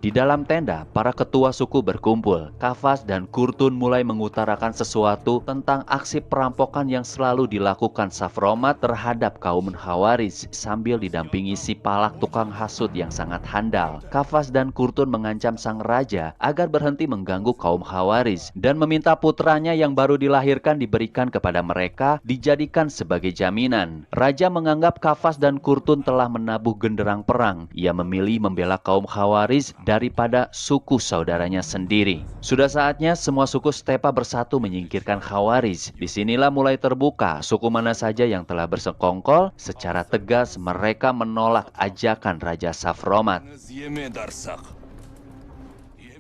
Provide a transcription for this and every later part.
Di dalam tenda, para ketua suku berkumpul. Kafas dan Kurtun mulai mengutarakan sesuatu tentang aksi perampokan yang selalu dilakukan Safromat terhadap kaum Khawarij sambil didampingi si Palak tukang hasut yang sangat handal. Kafas dan Kurtun mengancam sang raja agar berhenti mengganggu kaum Khawarij dan meminta putranya yang baru dilahirkan diberikan kepada mereka dijadikan sebagai jaminan. Raja menganggap Kafas dan Kurtun telah menabuh genderang perang. Ia memilih membela kaum Khawarij daripada suku saudaranya sendiri. Sudah saatnya semua suku Stepa bersatu menyingkirkan Khawarij. Disinilah mulai terbuka suku mana saja yang telah bersekongkol. Secara tegas mereka menolak ajakan Raja Safromat.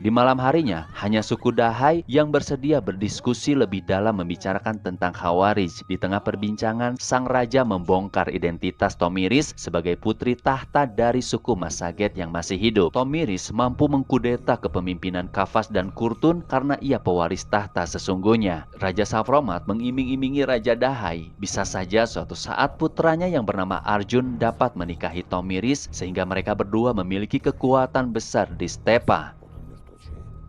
Di malam harinya, hanya suku Dahai yang bersedia berdiskusi lebih dalam membicarakan tentang Khawarij. Di tengah perbincangan, sang raja membongkar identitas Tomiris sebagai putri tahta dari suku Masaget yang masih hidup. Tomiris mampu mengkudeta kepemimpinan Kafas dan Kurtun karena ia pewaris tahta sesungguhnya. Raja Safromat mengiming-imingi Raja Dahai. Bisa saja suatu saat putranya yang bernama Arjun dapat menikahi Tomiris sehingga mereka berdua memiliki kekuatan besar di Stepa.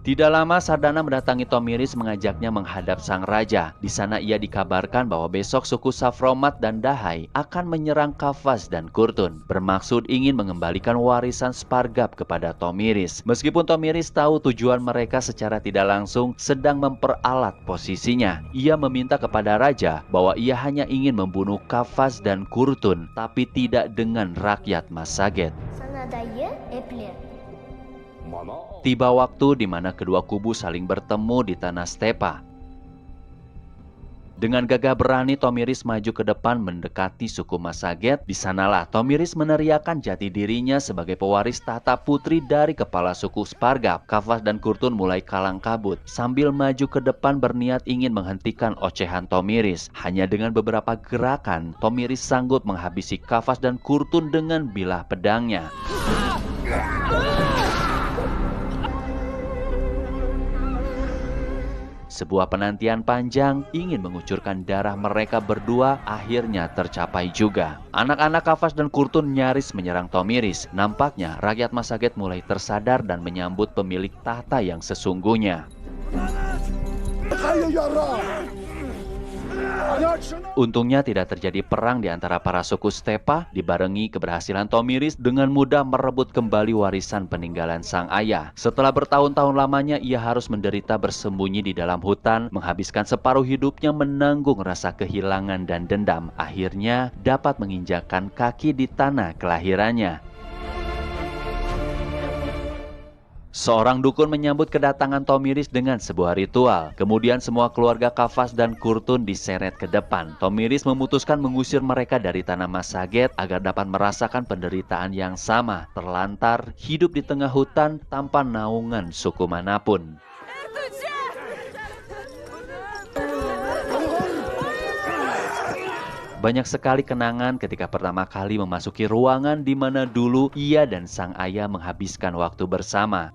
Tidak lama Sardana mendatangi Tomiris mengajaknya menghadap sang raja. Di sana ia dikabarkan bahwa besok suku Safromat dan Dahai akan menyerang Kafas dan Kurtun, bermaksud ingin mengembalikan warisan Spargab kepada Tomiris. Meskipun Tomiris tahu tujuan mereka secara tidak langsung sedang memperalat posisinya, ia meminta kepada raja bahwa ia hanya ingin membunuh Kafas dan Kurtun, tapi tidak dengan rakyat Masaget. Tiba waktu di mana kedua kubu saling bertemu di tanah Stepa. Dengan gagah berani Tomiris maju ke depan mendekati suku Masaget. Di sanalah Tomiris meneriakan jati dirinya sebagai pewaris tahta putri dari kepala suku Spargab. Kafas dan Kurtun mulai kalang kabut sambil maju ke depan berniat ingin menghentikan ocehan Tomiris. Hanya dengan beberapa gerakan, Tomiris sanggup menghabisi Kafas dan Kurtun dengan bilah pedangnya. Sebuah penantian panjang ingin mengucurkan darah mereka berdua akhirnya tercapai juga. Anak-anak Kafas dan Kurtun nyaris menyerang Tomiris. Nampaknya rakyat Masaget mulai tersadar dan menyambut pemilik tahta yang sesungguhnya. Untungnya tidak terjadi perang di antara para suku Stepa. Dibarengi keberhasilan Tomiris dengan mudah merebut kembali warisan peninggalan sang ayah. Setelah bertahun-tahun lamanya ia harus menderita bersembunyi di dalam hutan, menghabiskan separuh hidupnya menanggung rasa kehilangan dan dendam. Akhirnya dapat menginjakkan kaki di tanah kelahirannya. Seorang dukun menyambut kedatangan Tomiris dengan sebuah ritual. Kemudian semua keluarga Kafas dan Kurtun diseret ke depan. Tomiris memutuskan mengusir mereka dari tanah Masaget agar dapat merasakan penderitaan yang sama, terlantar, hidup di tengah hutan tanpa naungan suku manapun. Banyak sekali kenangan ketika pertama kali memasuki ruangan di mana dulu ia dan sang ayah menghabiskan waktu bersama.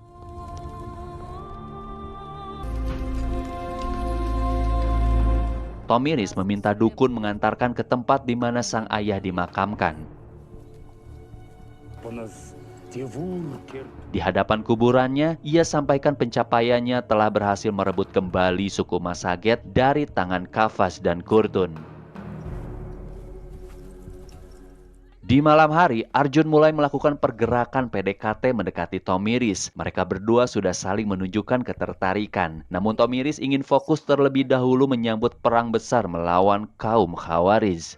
Tomiris meminta dukun mengantarkan ke tempat di mana sang ayah dimakamkan. Di hadapan kuburannya, ia sampaikan pencapaiannya telah berhasil merebut kembali suku Masaget dari tangan Kafas dan Kurtun. Di malam hari, Arjun mulai melakukan pergerakan PDKT mendekati Tomiris. Mereka berdua sudah saling menunjukkan ketertarikan. Namun Tomiris ingin fokus terlebih dahulu menyambut perang besar melawan kaum Khawarij.